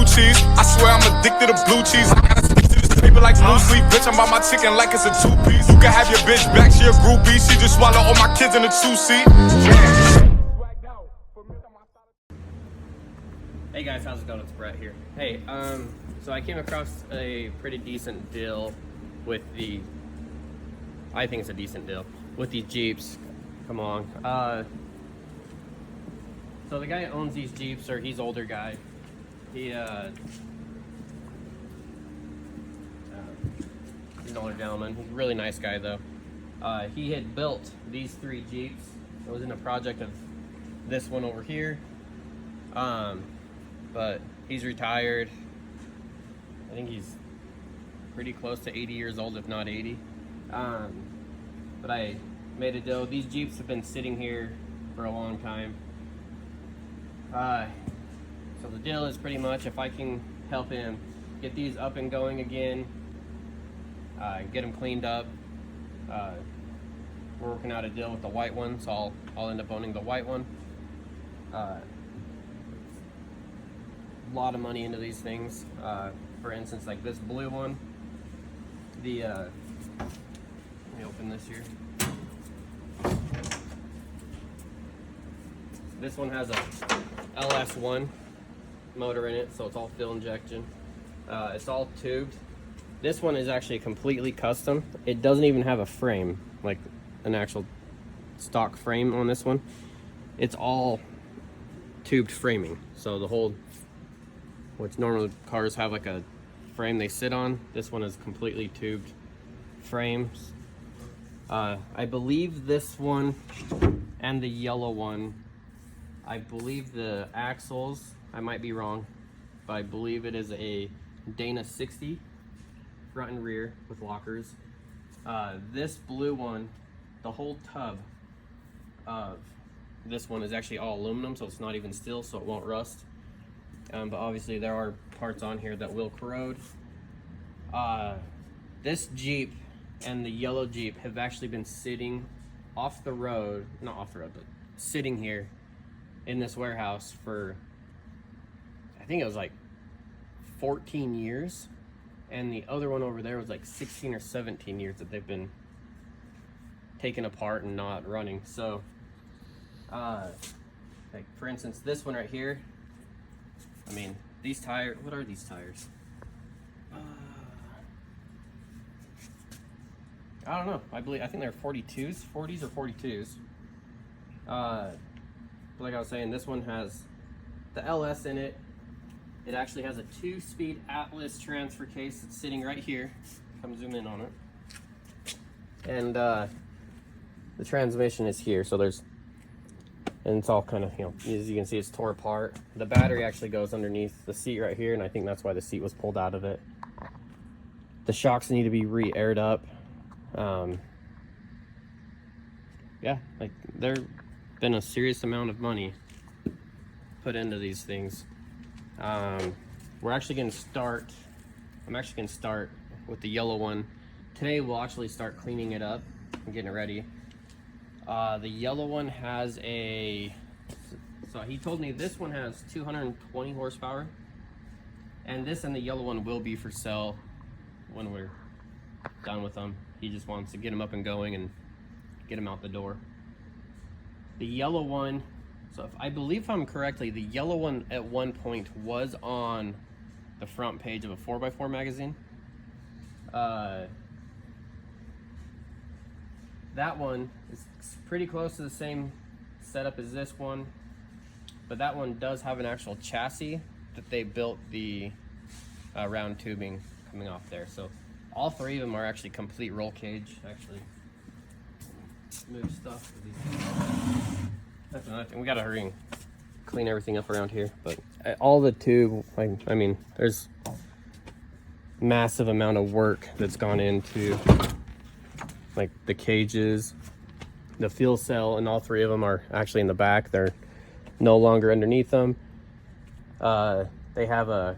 cheese. I swear I'm addicted to blue cheese. I gotta stick to this paper like blue sleep. Bitch, I'm on my chicken like it's a two-piece. You can have your bitch back, she a groupie. She just swallow all my kids in a two-seat. Hey guys, how's it going? It's Brett here. Hey, so I came across a pretty decent deal with the, I think it's a decent deal, with these Jeeps. Come on. So the guy who owns these Jeeps, or he's older guy, he's an older gentleman. He's a really nice guy though. He had built these 3 Jeeps. It was in a project of this one over here. But he's retired. I think he's pretty close to 80 years old, if not 80. But I made a deal. These Jeeps have been sitting here for a long time. So the deal is pretty much if I can help him get these up and going again, get them cleaned up. We're working out a deal with the white one, so I'll end up owning the white one. Lot of money into these things. For instance, like this blue one, let me open this here. This one has a LS1 motor in it, so it's all fuel injection. It's all tubed. This one is actually completely custom. It doesn't even have a frame, like an actual stock frame on this one. It's all tubed framing, so the whole, which normally cars have like a frame they sit on, this one is completely tubed frames. I believe this one and the yellow one, I believe the axles, I might be wrong, but I believe it is a Dana 60 front and rear with lockers. This blue one, the whole tub of this one is actually all aluminum, so it's not even steel, so it won't rust. But obviously there are parts on here that will corrode. This Jeep and the yellow Jeep have actually been sitting off the road, not off the road, but sitting here in this warehouse for, I think it was like 14 years. And the other one over there was like 16 or 17 years that they've been taken apart and not running. So, like for instance, this one right here, I mean, these tires, what are these tires? I don't know. I think they're 42s, 40s or 42s. Like I was saying, this one has the LS in it. It actually has a 2-speed Atlas transfer case that's sitting right here. Come zoom in on it. And the transmission is here, so there's, and it's all kind of, as you can see, it's tore apart. The battery actually goes underneath the seat right here, and I think that's why the seat was pulled out of it. The shocks need to be re-aired up. Yeah, like there's been a serious amount of money put into these things. We're actually going to start, I'm actually going to start with the yellow one. Today we'll actually start cleaning it up and getting it ready. The yellow one has a, so he told me this one has 220 horsepower, and this and the yellow one will be for sale when we're done with them. He just wants to get them up and going and get them out the door. The yellow one, so if I believe I'm correctly, the yellow one at one point was on the front page of a 4x4 magazine. That one is pretty close to the same setup as this one, but that one does have an actual chassis that they built the round tubing coming off there. So all 3 of them are actually complete roll cage. Actually, move stuff. That's another thing. We gotta hurry and clean everything up around here. But all the tube, I mean, there's massive amount of work that's gone into like the cages, the fuel cell, and all 3 of them are actually in the back. They're no longer underneath them. They have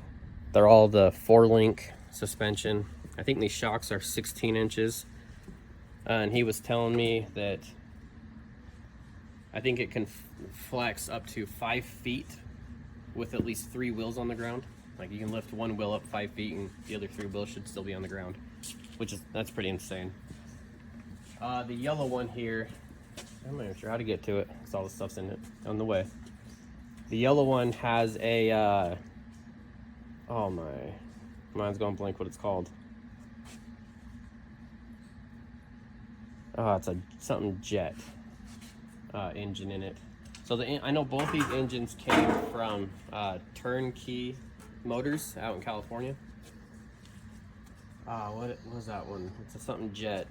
they're all the 4-link suspension. I think these shocks are 16 inches. And he was telling me that I think it can flex up to 5 feet with at least 3 wheels on the ground. Like you can lift one wheel up 5 feet and the other 3 wheels should still be on the ground, that's pretty insane. The yellow one here, I'm not even sure how to get to it because all the stuff's in it on the way. The yellow one has a, oh my, mine's going blank what it's called. Oh, it's a something jet engine in it. So I know both these engines came from Turnkey Motors out in California. What was that one? It's a something jet.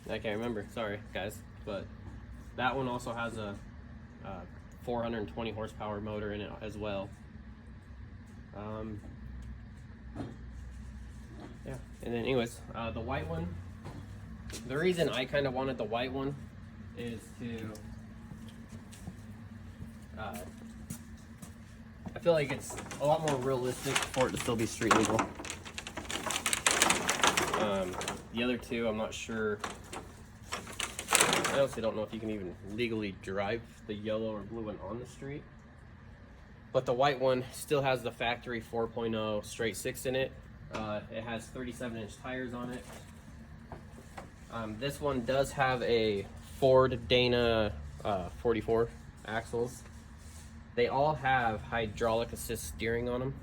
I can't remember, sorry guys, but that one also has a 420 horsepower motor in it as well. Yeah, and then anyways, the white one, the reason I kind of wanted the white one is to, I feel like it's a lot more realistic for it to still be street legal. The other two, I'm not sure. I honestly don't know if you can even legally drive the yellow or blue one on the street. But the white one still has the factory 4.0 straight 6 in it. It has 37-inch tires on it. This one does have a Ford Dana 44 axles. They all have hydraulic assist steering on them.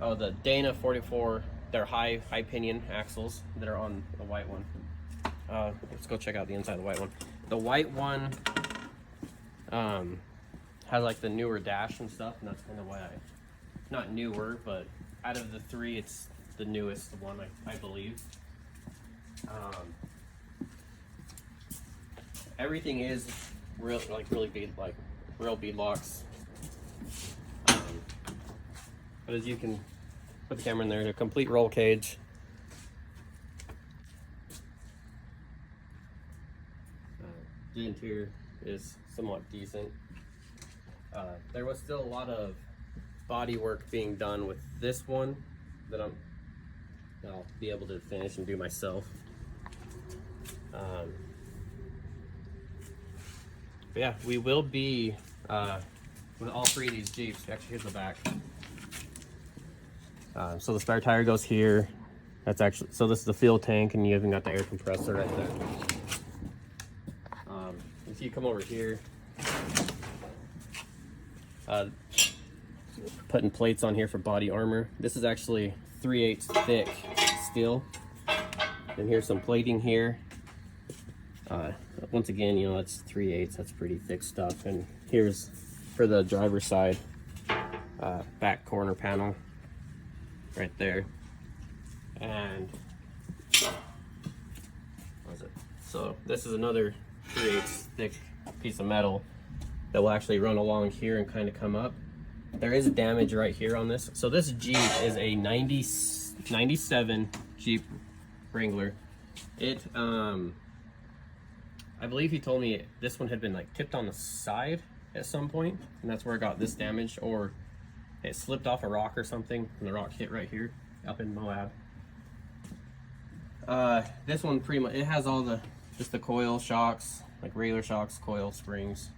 Oh, the Dana 44, they're high pinion axles that are on the white one. Let's go check out the inside of the white one. The white one has like the newer dash and stuff, and that's kind of why not newer, but out of the 3, it's the newest one, I believe. Everything is real beadlocks. But as you can put the camera in there, a complete roll cage. The interior is somewhat decent. There was still a lot of body work being done with this one that I'll be able to finish and do myself. But yeah, we will be with all 3 of these Jeeps. Actually, here's the back. So the spare tire goes here. That's actually, so this is the fuel tank, and you even got the air compressor right there. If you come over here, putting plates on here for body armor. This is actually 3/8 thick steel. And here's some plating here. Once again, you know, that's 3/8, that's pretty thick stuff. And here's for the driver's side, back corner panel right there. And what is it? So this is another 3/8 thick piece of metal that will actually run along here and kind of come up. There is damage right here on this. So this Jeep is a 97 Jeep Wrangler. It I believe he told me this one had been like tipped on the side at some point, and that's where it got this damage, or it slipped off a rock or something and the rock hit right here up in Moab. This one pretty much, it has all the just the coil shocks, like regular shocks, coil springs.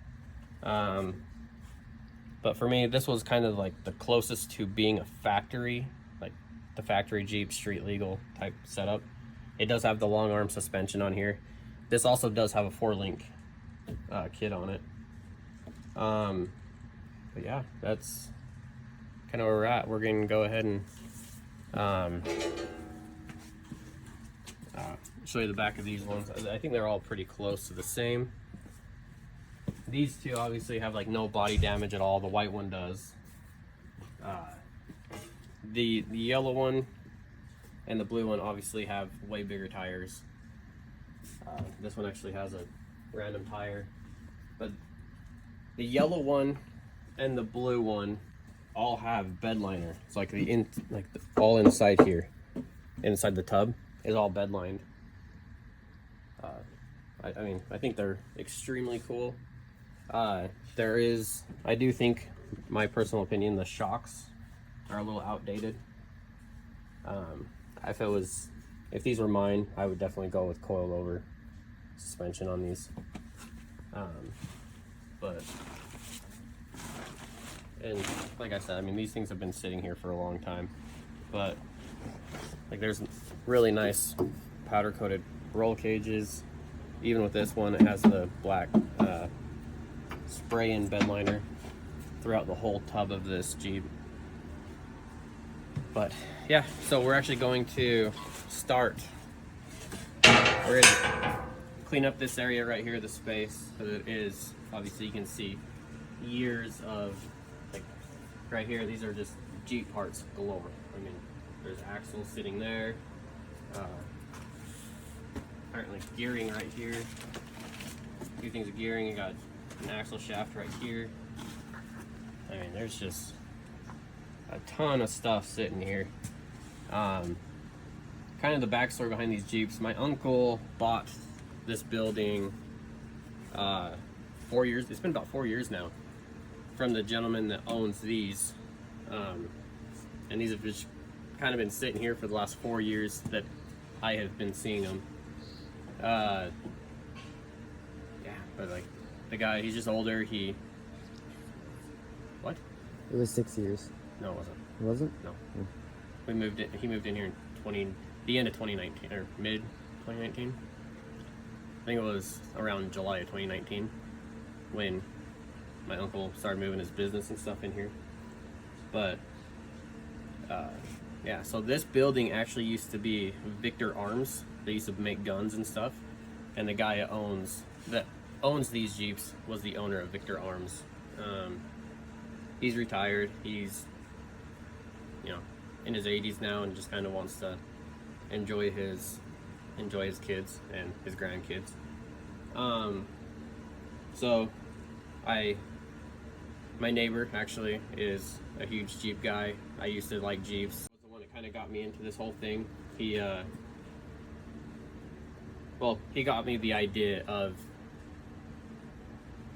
But for me, this was kind of like the closest to being a factory, like the factory Jeep street legal type setup. It does have the long arm suspension on here. This also does have a 4-link kit on it. But yeah, that's kind of where we're at. We're going to go ahead and show you the back of these ones. I think they're all pretty close to the same. These two obviously have like no body damage at all. The white one does. The yellow one and the blue one obviously have way bigger tires. This one actually has a random tire, but the yellow one and the blue one all have bed liner. It's like all inside here, inside the tub is all bed lined. I mean, I think they're extremely cool. I do think, my personal opinion, the shocks are a little outdated. If these were mine, I would definitely go with coil over suspension on these. But, and like I said, I mean, these things have been sitting here for a long time, but like there's really nice powder coated roll cages. Even with this one, it has the black spray in bed liner throughout the whole tub of this Jeep. But yeah, so we're actually going to start. We're gonna clean up this area right here, the space, because it is, obviously you can see years of, like right here, these are just Jeep parts galore. I mean, there's axles sitting there, apparently gearing right here, a few things of gearing. You got an axle shaft right here. I mean, there's just a ton of stuff sitting here. Kind of the backstory behind these Jeeps. My uncle bought this building 4 years. It's been about 4 years now from the gentleman that owns these, and these have just kind of been sitting here for the last 4 years that I have been seeing them. Yeah, but like the guy, he's just older. He what? It was 6 years. No, it wasn't. It wasn't? No. We moved in. He moved in here in the end of 2019 or mid 2019. I think it was around July of 2019 when my uncle started moving his business and stuff in here. But yeah, so this building actually used to be Victor Arms. They used to make guns and stuff, and the guy that owns these Jeeps was the owner of Victor Arms. He's retired. He's, you know, in his 80s now, and just kind of wants to enjoy his kids and his grandkids. So my neighbor actually is a huge Jeep guy. I used to like Jeeps. He was the one that kind of got me into this whole thing. He got me the idea of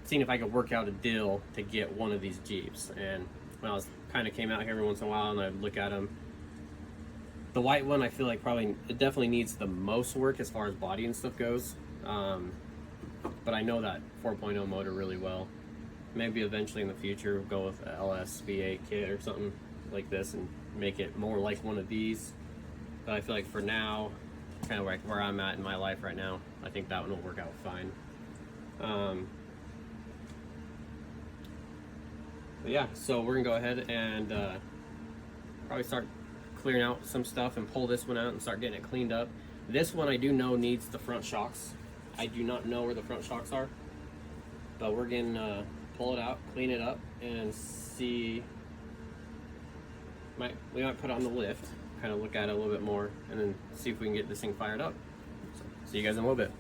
seeing if I could work out a deal to get one of these Jeeps. And when I was kind of came out here every once in a while and I'd look at them, the white one I feel like it definitely needs the most work as far as body and stuff goes. But I know that 4.0 motor really well. Maybe eventually in the future we'll go with a LS V8 kit or something like this and make it more like one of these. But I feel like for now, kind of like where I'm at in my life right now, I think that one will work out fine. But yeah, so we're gonna go ahead and probably start clearing out some stuff and pull this one out and start getting it cleaned up. This one I do know needs the front shocks. I do not know where the front shocks are, but we're gonna pull it out, clean it up, and see. We might put it on the lift, kind of look at it a little bit more, and then see if we can get this thing fired up. So, see you guys in a little bit.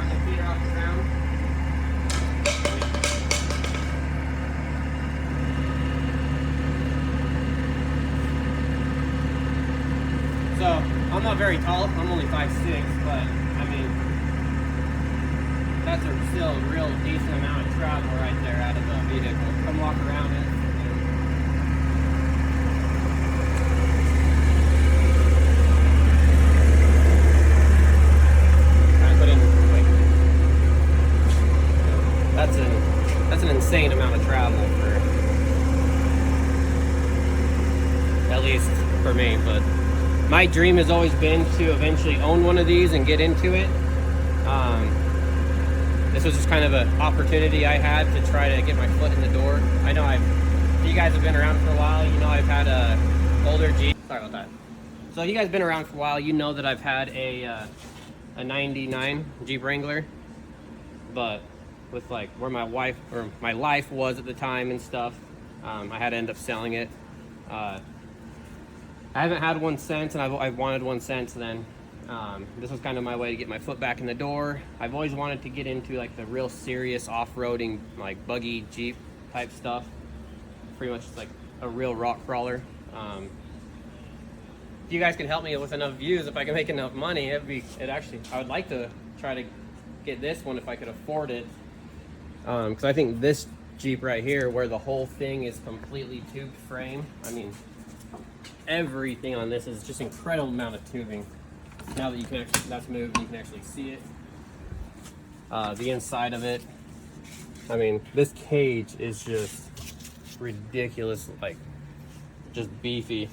starting to peter off the ground. So, I'm not very tall. I'm only 5'6", but I mean, that's still a real decent amount of travel right there out of the vehicle. Come walk around it. That's an insane amount of travel for, at least for me. But my dream has always been to eventually own one of these and get into it. This was just kind of an opportunity I had to try to get my foot in the door. I know you guys have been around for a while. You know I've had a older Jeep. Sorry about that. So you guys have been around for a while. You know that I've had a 99 Jeep Wrangler, but with like where my life was at the time and stuff, I had to end up selling it. I haven't had one since, and I've wanted one since then. This was kind of my way to get my foot back in the door. I've always wanted to get into like the real serious off-roading, like buggy Jeep type stuff. Pretty much like a real rock crawler. If you guys can help me with enough views, if I can make enough money, I would like to try to get this one if I could afford it. Because I think this Jeep right here, where the whole thing is completely tubed frame, I mean, everything on this is just incredible amount of tubing. Now that you can actually, that's moved, you can actually see it. The inside of it, I mean, this cage is just ridiculous, like, just beefy.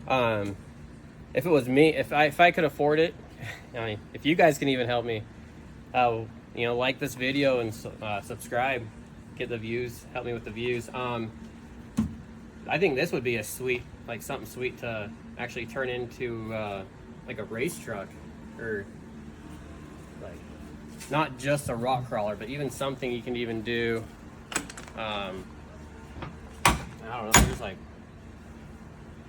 If it was me, if I could afford it, I mean, if you guys can even help me, you know, like this video and subscribe, get the views, help me with the views. I think this would be a sweet, like something sweet to actually turn into like a race truck, or like not just a rock crawler, but even something you can even do. I don't know, there's like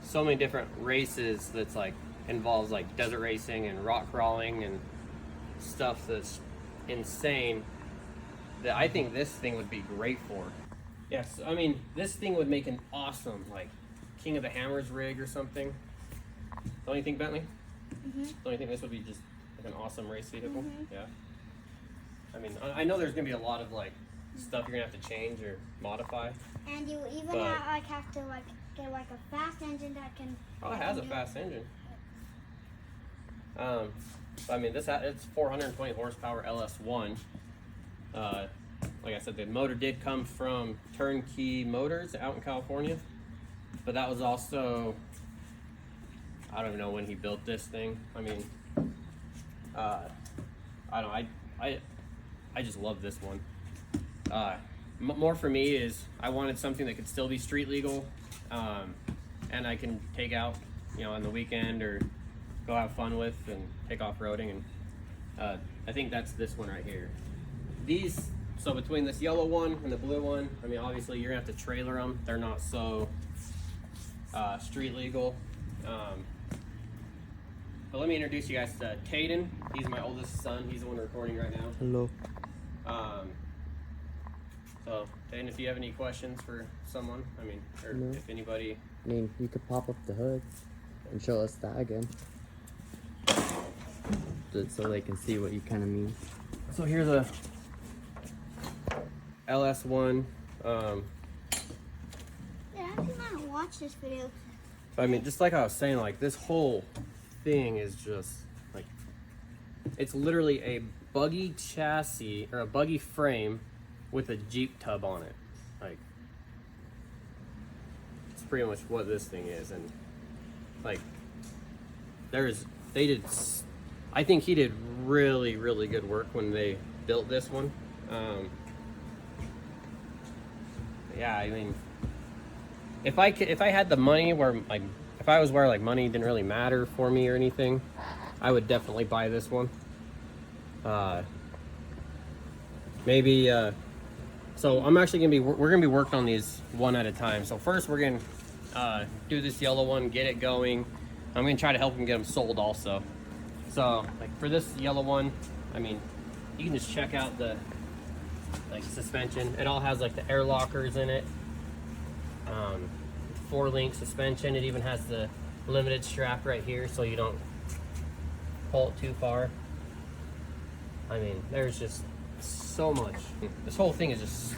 so many different races that's like involves like desert racing and rock crawling and stuff that's insane, that I think this thing would be great for. Yes, I mean, this thing would make an awesome, like, King of the Hammers rig or something. Don't you think, Bentley? Mm-hmm. Don't you think this would be just like an awesome race vehicle? Mm-hmm. Yeah. I mean, I know there's gonna be a lot of like stuff you're gonna have to change or modify. And you even have to like get like a fast engine that can. Oh, it has a fast engine. I mean, it's 420 horsepower LS1. Like I said, the motor did come from Turnkey Motors out in California, but that was also, I don't even know when he built this thing. I mean, I don't know, I just love this one. More for me is I wanted something that could still be street legal, and I can take out, you know, on the weekend or go have fun with and take off-roading, and I think that's this one right here. So between this yellow one and the blue one, I mean, obviously you're gonna have to trailer them. They're not so street legal. But let me introduce you guys to Caden. He's my oldest son. He's the one recording right now. Hello. So Caden, if you have any questions for someone, I mean, or No. if anybody. I mean, you could pop up the hood and show us that again, so they can see what you kind of mean. So here's a LS1. Yeah, I cannot watch this video. I mean, just like I was saying, like this whole thing is just like, it's literally a buggy chassis or a buggy frame with a Jeep tub on it. Like, it's pretty much what this thing is. And like, I think he did really, really good work when they built this one. Yeah, I mean, if I had the money where like, if I was where like money didn't really matter for me or anything, I would definitely buy this one. Maybe, so I'm actually we're gonna be working on these one at a time. So first we're gonna do this yellow one, get it going. I'm gonna try to help them get them sold also. So like for this yellow one, I mean, you can just check out the like suspension. It all has like the air lockers in it. 4-link suspension. It even has the limited strap right here so you don't pull it too far. I mean, there's just so much. This whole thing is just,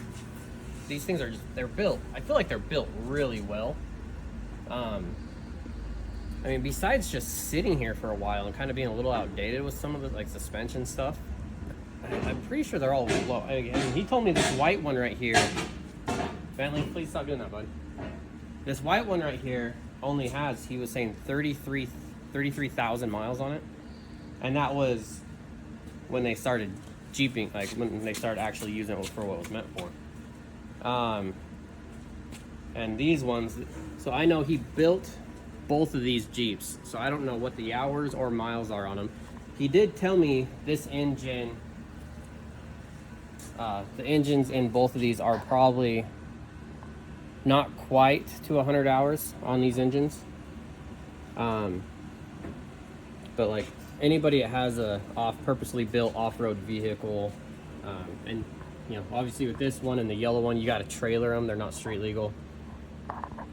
these things are just, they're built. I feel like they're built really well. I mean, besides just sitting here for a while and kind of being a little outdated with some of the like suspension stuff, I'm pretty sure they're all low. I mean, he told me this white one right here. Bentley, please stop doing that, bud. This white one right here only has, he was saying 33,000 miles on it. And that was when they started Jeeping, like when they started actually using it for what it was meant for. And these ones, so I know he built both of these Jeeps, so I don't know what the hours or miles are on them. He did tell me this engine, the engines in both of these are probably not quite to 100 hours on these engines. But like anybody that has a purposely built off-road vehicle, and you know, obviously with this one and the yellow one, you got to trailer them. They're not street legal.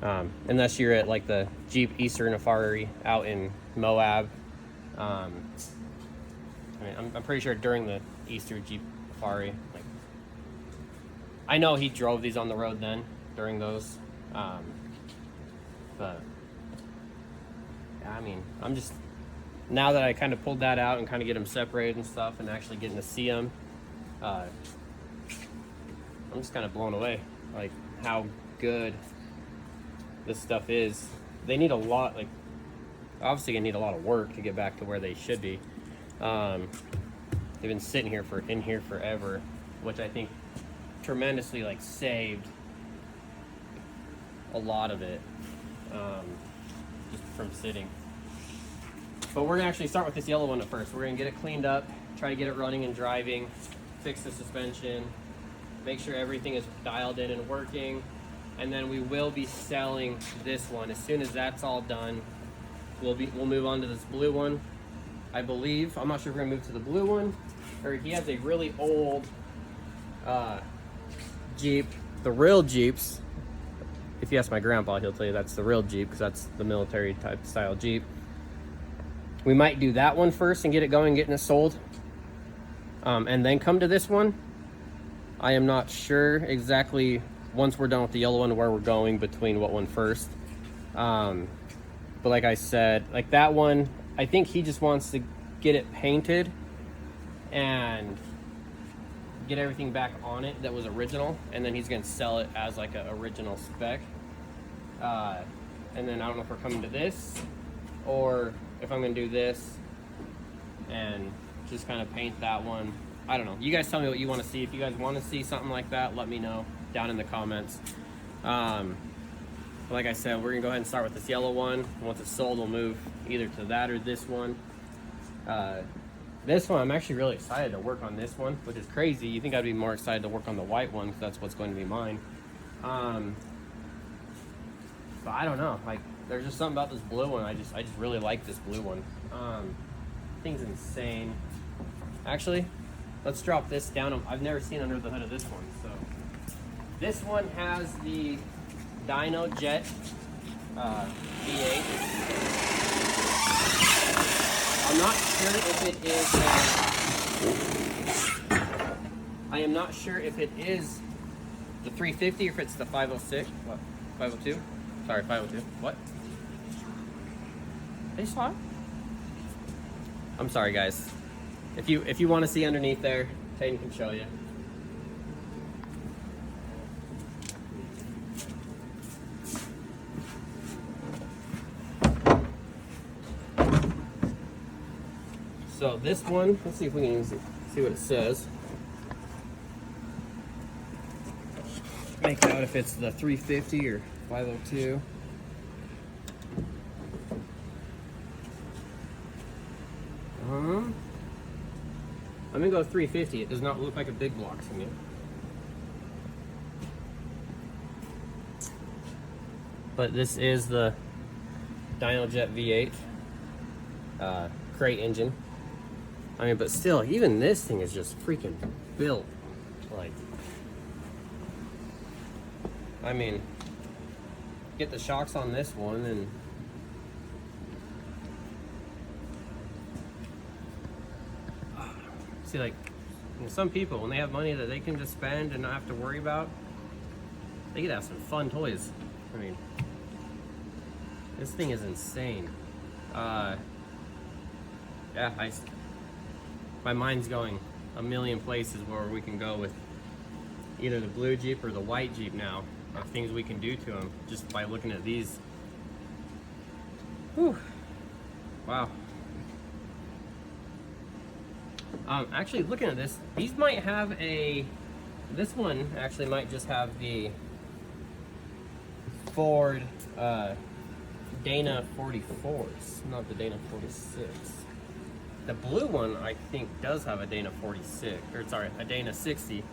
Unless you're at like the Jeep Eastern Safari out in Moab. I mean, I'm pretty sure during the Easter Jeep Safari, like, I know he drove these on the road then during those. But I mean, I'm just, now that I kind of pulled that out and kind of get them separated and stuff and actually getting to see them, I'm just kind of blown away, like how good this stuff is. They need a lot, like obviously they need a lot of work to get back to where they should be. They've been sitting here in here forever, which I think tremendously like saved a lot of it, just from sitting. But we're gonna actually start with this yellow one at first. We're gonna get it cleaned up, try to get it running and driving, fix the suspension, make sure everything is dialed in and working, and then we will be selling this one. As soon as that's all done, we'll move on to this blue one. I believe, I'm not sure if we're gonna move to the blue one, or he has a really old Jeep, the real Jeeps. If you ask my grandpa, he'll tell you that's the real Jeep, because that's the military type style Jeep. We might do that one first and get it going, getting it sold, and then come to this one. I am not sure exactly, once we're done with the yellow one, where we're going between what one first. But like I said, like that one, I think he just wants to get it painted and get everything back on it that was original, and then he's gonna sell it as like an original spec. And then I don't know if we're coming to this or if I'm gonna do this and just kind of paint that one. I don't know. You guys tell me what you want to see. If you guys want to see something like that, let me know down in the comments. Like I said, we're gonna go ahead and start with this yellow one. Once it's sold, we'll move either to that or this one. This one, I'm actually really excited to work on this one, which is crazy. You think I'd be more excited to work on the white one, because that's what's going to be mine. But I don't know. Like, there's just something about this blue one. I just really like this blue one. Thing's insane. Actually, let's drop this down. I've never seen under the hood of this one. So this one has the Dynojet V8. I'm not sure if it is. I am not sure if it is the 350 or if it's the 506. What? 502? Sorry, 502. What? They saw it? I'm sorry, guys. If you want to see underneath there, Tayden can show you. So this one, let's see if we can see what it says. Make out if it's the 350 or 502. I'm gonna go 350. It does not look like a big block to me. But this is the Dynojet V8 crate engine. I mean, but still, even this thing is just freaking built. Like, I mean, get the shocks on this one and see, like, you know, some people, when they have money that they can just spend and not have to worry about, they get to have some fun toys. I mean, this thing is insane. Yeah, my mind's going a million places where we can go with either the blue Jeep or the white Jeep now, of things we can do to them just by looking at these. Whew. Wow. Actually, looking at this, these might have this one actually might just have the Ford Dana 44s, not the Dana 46. The blue one, I think, does have a Dana 46, or sorry, a Dana 60.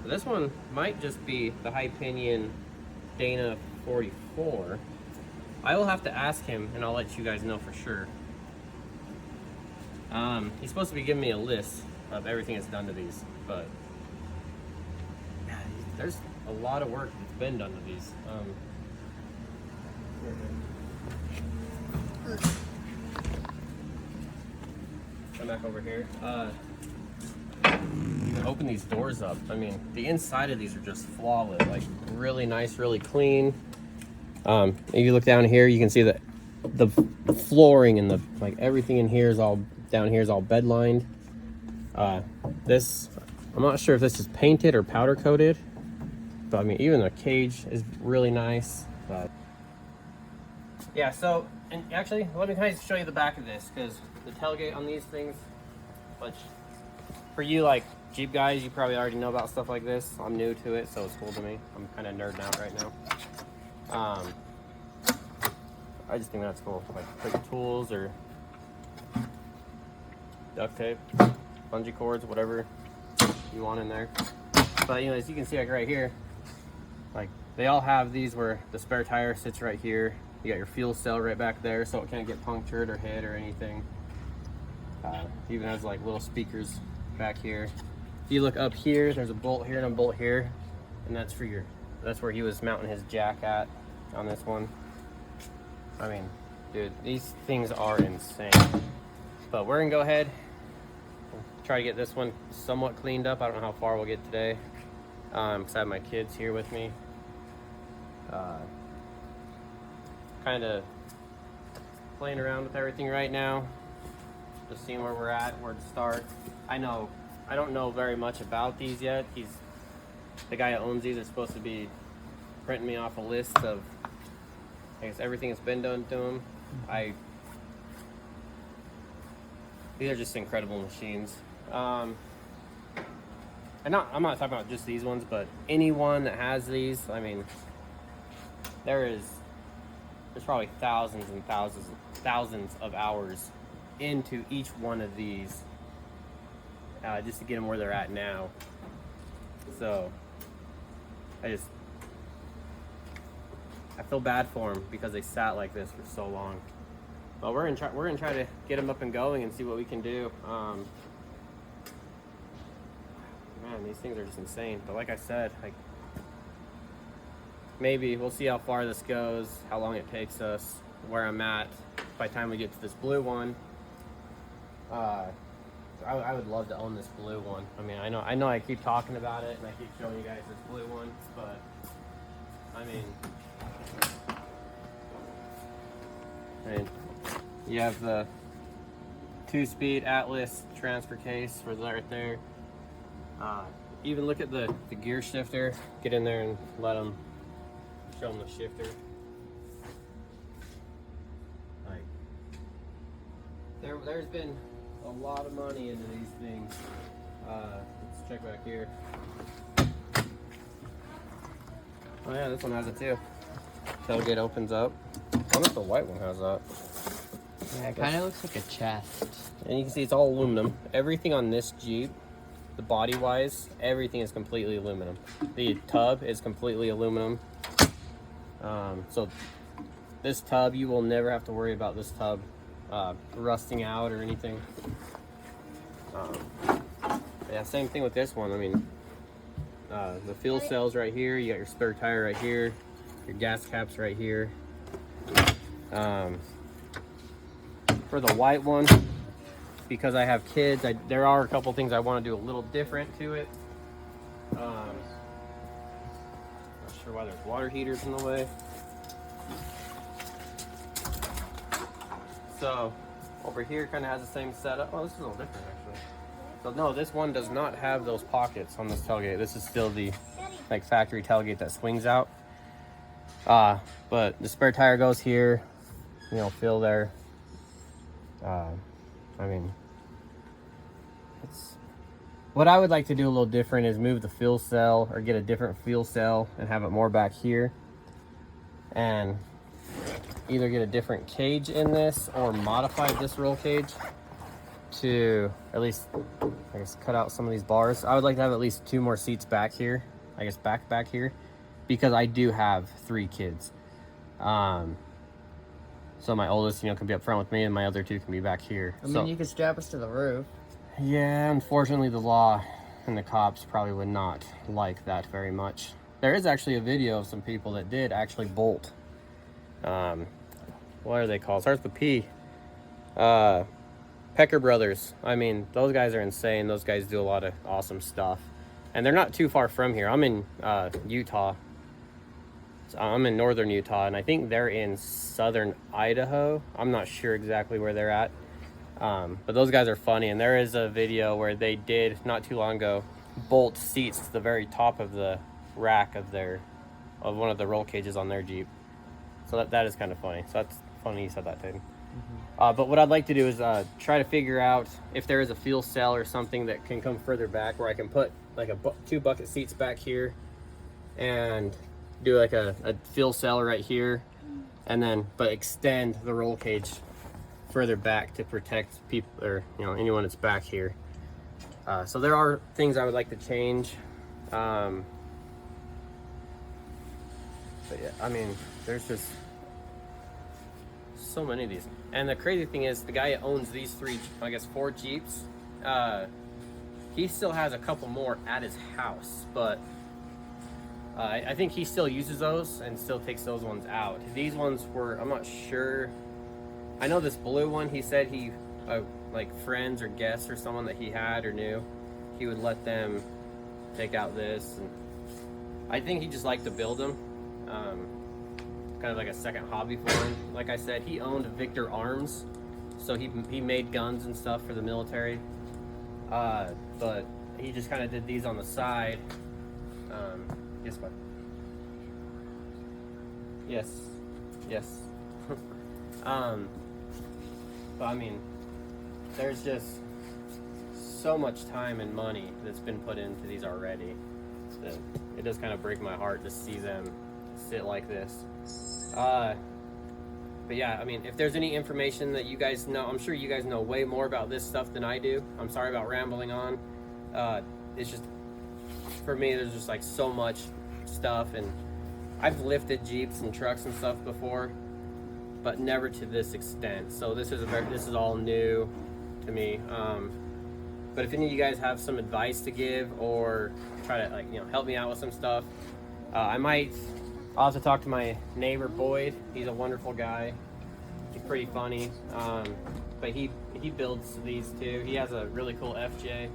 This one might just be the high pinion Dana 44. I will have to ask him, and I'll let you guys know for sure. He's supposed to be giving me a list of everything that's done to these, but yeah, there's a lot of work that's been done to these. Come back over here. You can open these doors up. I mean, the inside of these are just flawless, like really nice, really clean. If you look down here, you can see that the flooring and like everything in here is all down here is all bed lined. This, I'm not sure if this is painted or powder coated, but I mean, even the cage is really nice. But yeah, so, and actually, let me kind of show you the back of this, because the tailgate on these things, which for you like Jeep guys, you probably already know about stuff like this. I'm new to it, so it's cool to me. I'm kind of nerding out right now. I just think that's cool. Like quick tools or duct tape, bungee cords, whatever you want in there. But you know, as you can see, like right here, like they all have these where the spare tire sits right here. You got your fuel cell right back there, so it can't get punctured or hit or anything. Even has like little speakers back here. If you look up here, there's a bolt here and a bolt here, and that's for that's where he was mounting his jack at on this one. I mean, dude, these things are insane. But we're gonna go ahead and try to get this one somewhat cleaned up. I don't know how far we'll get today, because I have my kids here with me. Kind of playing around with everything right now, just seeing where we're at, where to start. I don't know very much about these yet. The guy that owns these is supposed to be printing me off a list of, I guess, everything that's been done to them. These are just incredible machines. I'm not talking about just these ones, but anyone that has these, I mean, there's probably thousands and thousands of hours into each one of these, just to get them where they're at now. So I feel bad for them because they sat like this for so long. But we're gonna try to get them up and going and see what we can do. Man, these things are just insane. But like I said, like, maybe we'll see how far this goes, how long it takes us, where I'm at by the time we get to this blue one. I would love to own this blue one. I mean, I know I keep talking about it and I keep showing you guys this blue one, but I mean, you have the 2-speed Atlas transfer case for that right there. Even look at the gear shifter. Get in there and show them the shifter. Like, there's been a lot of money into these things. Let's check back here. Oh yeah, this one has it too. Tailgate opens up. I wonder if the white one has that. Yeah, it kind of looks like a chest. And you can see it's all aluminum. Everything on this Jeep, the body wise, everything is completely aluminum. The tub is completely aluminum. So this tub, you will never have to worry about this tub rusting out or anything. Yeah, same thing with this one. I mean, the fuel cell's right here. You got your spare tire right here. Your gas cap's right here. For the white one, because I have kids, there are a couple things I want to do a little different to it. Not sure why there's water heaters in the way. So over here kind of has the same setup. Oh, this is a little different actually. So no, this one does not have those pockets on this tailgate. This is still the like factory tailgate that swings out. But the spare tire goes here, you know, fill there. I mean, it's what I would like to do a little different is move the fuel cell or get a different fuel cell and have it more back here, and either get a different cage in this or modify this roll cage to at least, I guess, cut out some of these bars. I would like to have at least 2 more seats back here, I guess back here, because I do have 3 kids. So my oldest, you know, can be up front with me, and my other 2 can be back here. I mean, you could strap us to the roof. Yeah, unfortunately the law and the cops probably would not like that very much. There is actually a video of some people that did actually bolt. What are they called? Starts with P. Pecker Brothers. I mean, those guys are insane. Those guys do a lot of awesome stuff. And they're not too far from here. I'm in Utah. So I'm in northern Utah, and I think they're in southern Idaho. I'm not sure exactly where they're at. But those guys are funny, and there is a video where they did, not too long ago, bolt seats to the very top of the rack of one of the roll cages on their Jeep. So that is kind of funny. So that's funny you said that, Tatum. But what I'd like to do is try to figure out if there is a fuel cell or something that can come further back where I can put like 2 bucket seats back here and do like a fuel cell right here, and then but extend the roll cage further back to protect people, or you know, anyone that's back here. So there are things I would like to change. But yeah, I mean, there's just so many of these. And the crazy thing is, the guy that owns these 4 Jeeps, he still has a couple more at his house, but I think he still uses those and still takes those ones out. These ones were, I'm not sure. I know this blue one, he said he, like friends or guests or someone that he had or knew, he would let them take out this. And I think he just liked to build them. Kind of like a second hobby for him. Like I said, he owned Victor Arms, so he made guns and stuff for the military. But he just kind of did these on the side. Yes, bud. Yes. But I mean, there's just so much time and money that's been put into these already that it does kind of break my heart to see them sit like this. But yeah, I mean, if there's any information that you guys know, I'm sure you guys know way more about this stuff than I do. I'm sorry about rambling on. It's just, for me, there's just like so much stuff, and I've lifted Jeeps and trucks and stuff before, but never to this extent. So this is all new to me. But if any of you guys have some advice to give or try to, like, you know, help me out with some stuff, I'll have to talk to my neighbor Boyd. He's a wonderful guy. He's pretty funny. But he builds these too. He has a really cool FJ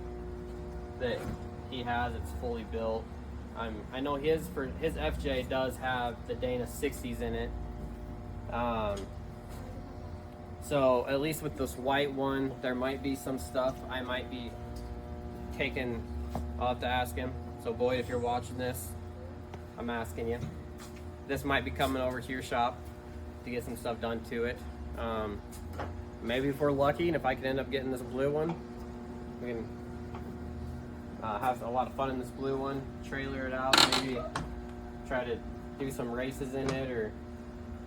that he has. It's fully built. I know his FJ does have the Dana 60s in it. So at least with this white one, there might be some stuff I might be taking. I'll have to ask him. So Boyd, if you're watching this, I'm asking you. This might be coming over to your shop to get some stuff done to it. Maybe if we're lucky, and if I can end up getting this blue one, we can have a lot of fun in this blue one, trailer it out, maybe try to do some races in it, or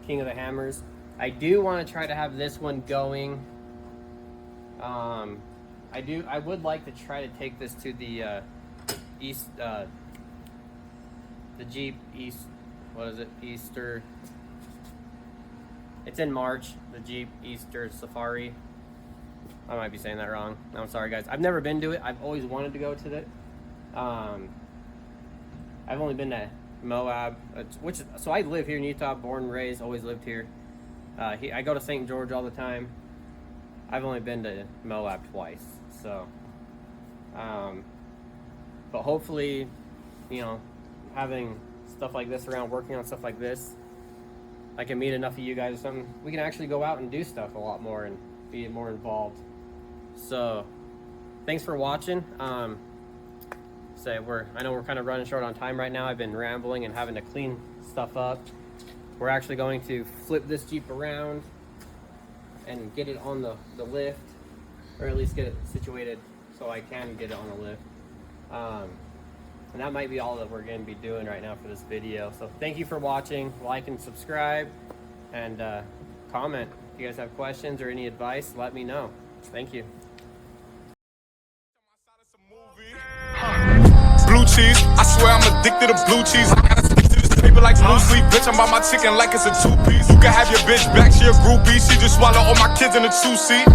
King of the Hammers. I do want to try to have this one going. I would like to try to take this to the the Jeep East, what is it? Easter. It's in March, the Jeep Easter Safari. I might be saying that wrong. I'm sorry, guys. I've never been to it. I've always wanted to go to it. I've only been to Moab, so I live here in Utah, born and raised, always lived here. I go to St. George all the time. I've only been to Moab twice, so. But hopefully, you know, having stuff like this around, working on stuff like this, I can meet enough of you guys or something. We can actually go out and do stuff a lot more and be more involved. So, thanks for watching. I know we're kind of running short on time right now. I've been rambling and having to clean stuff up. We're actually going to flip this Jeep around and get it on the lift, or at least get it situated so I can get it on the lift. And that might be all that we're going to be doing right now for this video. So thank you for watching. Like and subscribe, and comment. If you guys have questions or any advice, let me know. Thank you. Blue cheese, I swear I'm addicted to blue cheese. I gotta stick to this paper like blue sleep. Bitch, I'm by my chicken like it's a two-piece. You can have your bitch back, she a groupie. She just swallow all my kids in a two-seat.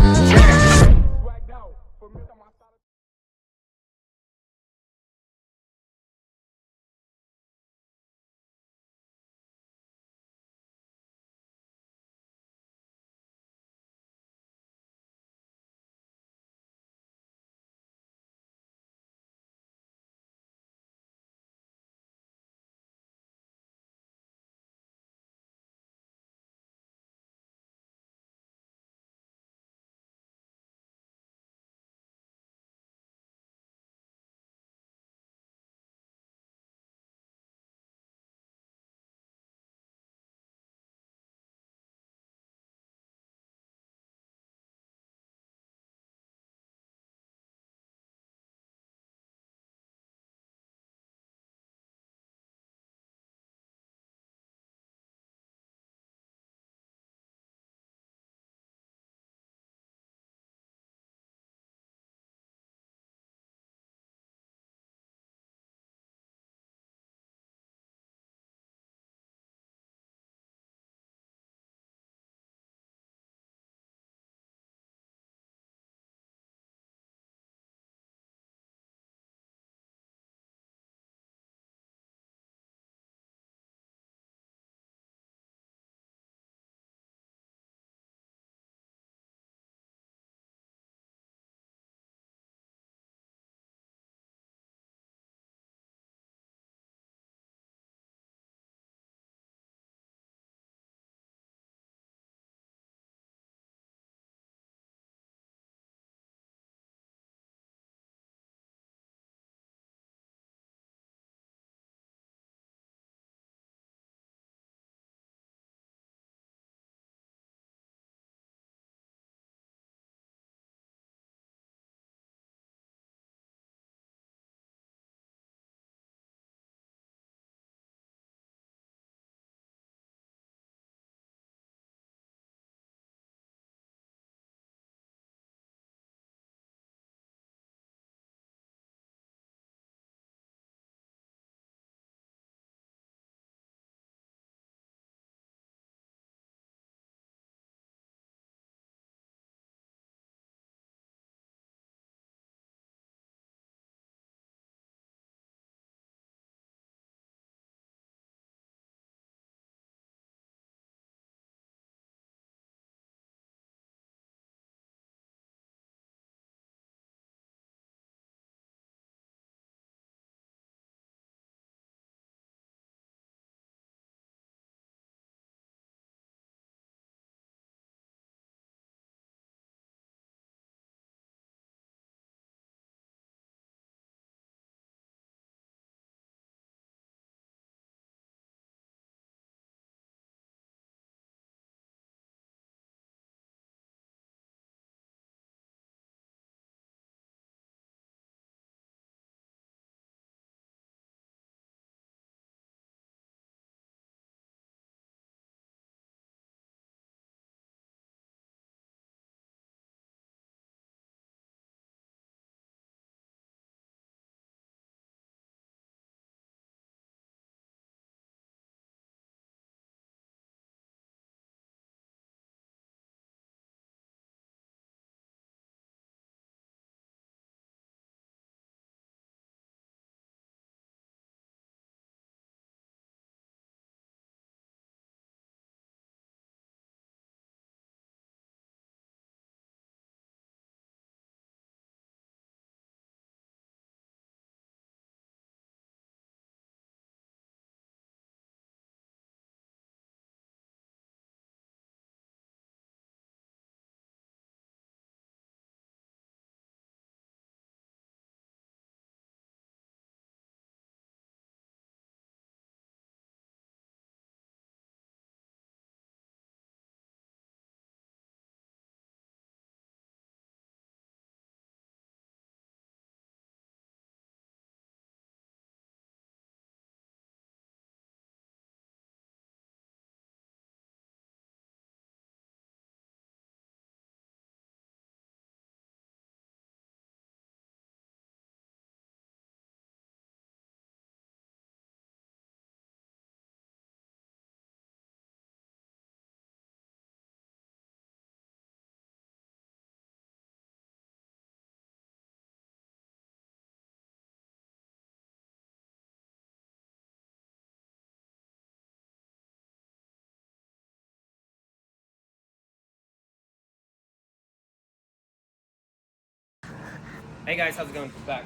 Hey guys, how's it going? Back.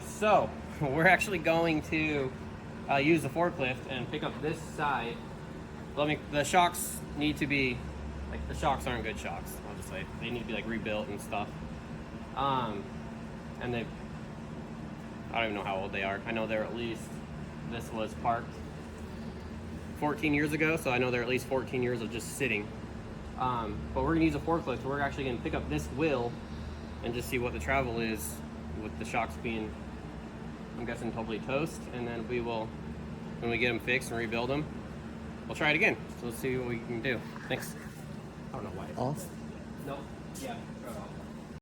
So we're actually going to use the forklift and pick up this side. The shocks need to be like, the shocks aren't good shocks. I'll just say they need to be like rebuilt and stuff. And I don't even know how old they are. I know they're at least, this was parked 14 years ago, so I know they're at least 14 years of just sitting. But we're gonna use a forklift. We're actually gonna pick up this wheel and just see what the travel is with the shocks being, I'm guessing, totally toast. And then we will, when we get them fixed and rebuild them, we'll try it again. So let's see what we can do. Thanks. I don't know why. Off? No. Yeah.